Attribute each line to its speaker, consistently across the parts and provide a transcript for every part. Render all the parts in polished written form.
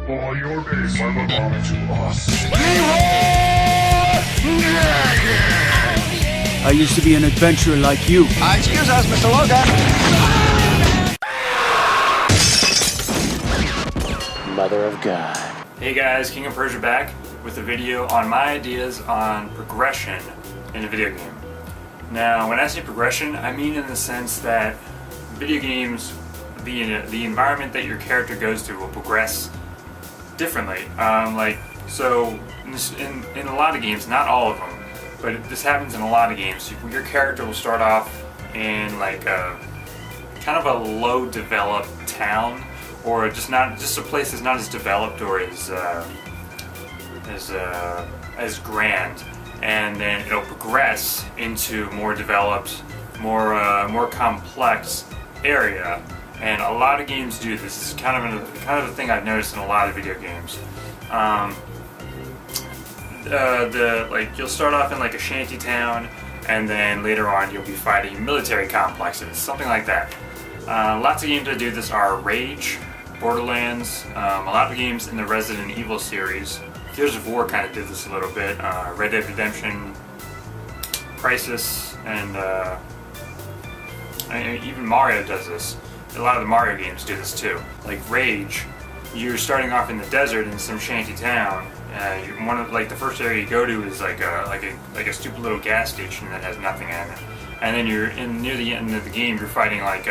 Speaker 1: All your days are belonging to us.
Speaker 2: I used to be an adventurer like you.
Speaker 3: Excuse us, Mr. Logan.
Speaker 4: Mother of God.
Speaker 5: Hey guys, Kingopersia back with a video on my ideas on progression in a video game. Now, when I say progression, I mean in the sense that video games, the environment that your character goes to will progress differently. In a lot of games, not all of them, but this happens in a lot of games. Your character will start off in like a kind of a low developed town, or just a place that's not as developed or as grand, and then it'll progress into more developed, more complex area. And a lot of games do this. This is kind of a thing I've noticed in a lot of video games. You'll start off in like a shanty town, and then later on you'll be fighting military complexes, something like that. Lots of games that do this are Rage, Borderlands, a lot of games in the Resident Evil series. Gears of War kind of did this a little bit. Red Dead Redemption, Crisis, and even Mario does this. A lot of the Mario games do this too. Like Rage, you're starting off in the desert in some shanty town. The first area you go to is like a stupid little gas station that has nothing in it. And then you're near the end of the game, you're fighting like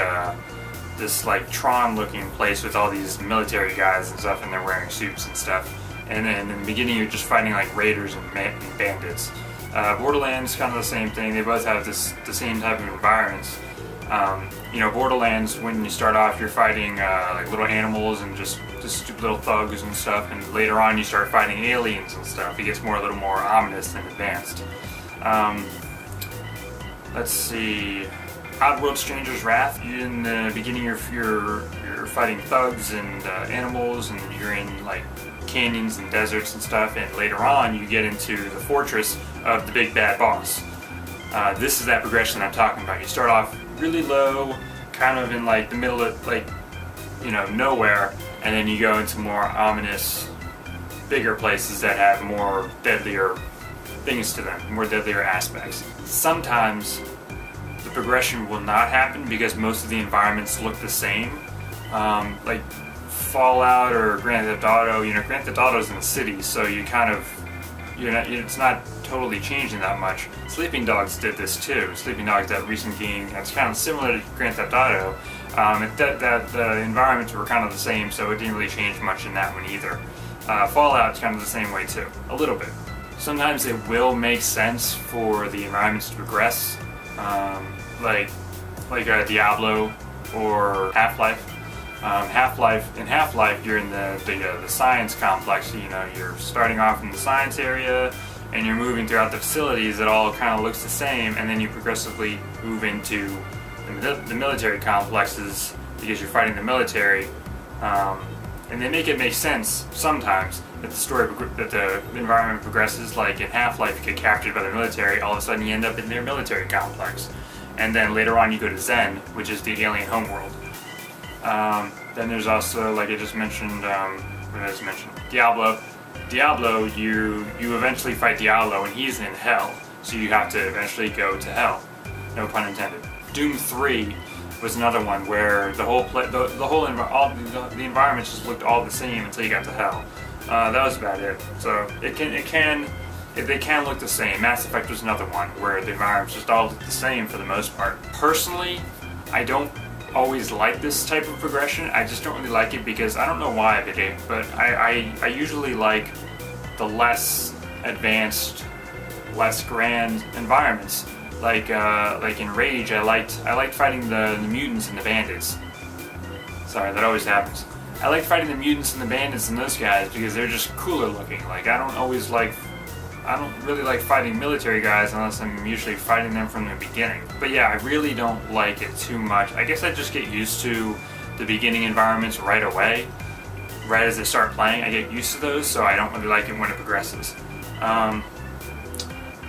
Speaker 5: this like Tron-looking place with all these military guys and stuff, and they're wearing suits and stuff. And then in the beginning, you're just fighting like raiders and bandits. Borderlands, kind of the same thing. They both have the same type of environments. Borderlands, when you start off, you're fighting like little animals and just stupid little thugs and stuff, and later on you start fighting aliens and stuff. It gets a little more ominous and advanced. Let's see, Oddworld Stranger's Wrath. In the beginning, you're fighting thugs and animals, and you're in like canyons and deserts and stuff, and later on you get into the fortress of the big bad boss. This is that progression I'm talking about. You start off really low, kind of in like the middle of nowhere, and then you go into more ominous, bigger places that have more deadlier things to them, more deadlier aspects. Sometimes the progression will not happen because most of the environments look the same. Like Fallout or Grand Theft Auto, Grand Theft Auto's in the city, so it's not totally changing that much. Sleeping Dogs did this too. Sleeping Dogs, that recent game, that's kind of similar to Grand Theft Auto. The environments were kind of the same, so it didn't really change much in that one either. Fallout's kind of the same way too, a little bit. Sometimes it will make sense for the environments to progress, like Diablo or Half-Life. In Half-Life, you're in the science complex. You're starting off in the science area, and you're moving throughout the facilities. It all kind of looks the same, and then you progressively move into the military complexes because you're fighting the military. And they make it make sense sometimes that the environment progresses. Like in Half-Life, you get captured by the military. All of a sudden, you end up in their military complex, and then later on, you go to Zen, which is the alien homeworld. Then there's also, like I just mentioned, Diablo. Diablo, you eventually fight Diablo, and he's in hell, so you have to eventually go to hell. No pun intended. Doom 3 was another one where the environments just looked all the same until you got to hell. That was about it. So they can look the same. Mass Effect was another one where the environments just all look the same for the most part. Personally, I don't always like this type of progression. I just don't really like it because I don't know why I did, but I usually like the less advanced, less grand environments. Like in Rage, I liked fighting the mutants and the bandits. Sorry, that always happens. I like fighting the mutants and the bandits and those guys because they're just cooler looking. Like I don't really like fighting military guys unless I'm usually fighting them from the beginning. But yeah, I really don't like it too much. I guess I just get used to the beginning environments right away. Right as they start playing, I get used to those, so I don't really like it when it progresses.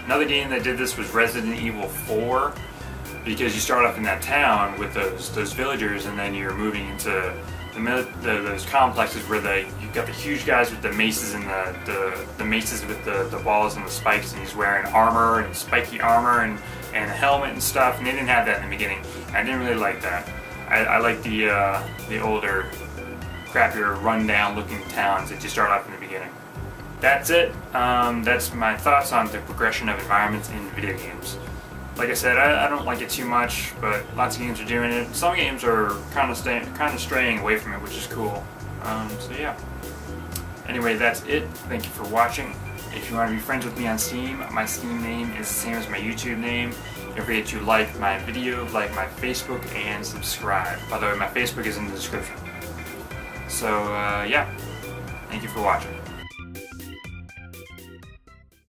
Speaker 5: Another game that did this was Resident Evil 4, because you start off in that town with those villagers, and then you're moving into those complexes where you've got the huge guys with the maces and the maces with the balls and the spikes, and he's wearing armor and spiky armor and a helmet and stuff, and they didn't have that in the beginning. I didn't really like that. I like the older, crappier, rundown looking towns that you start off in the beginning. That's it. That's my thoughts on the progression of environments in video games. Like I said, I don't like it too much, but lots of games are doing it. Some games are kind of straying away from it, which is cool. So yeah. Anyway, that's it. Thank you for watching. If you want to be friends with me on Steam, my Steam name is the same as my YouTube name. Don't forget to like my video, like my Facebook, and subscribe. By the way, my Facebook is in the description. So yeah, thank you for watching.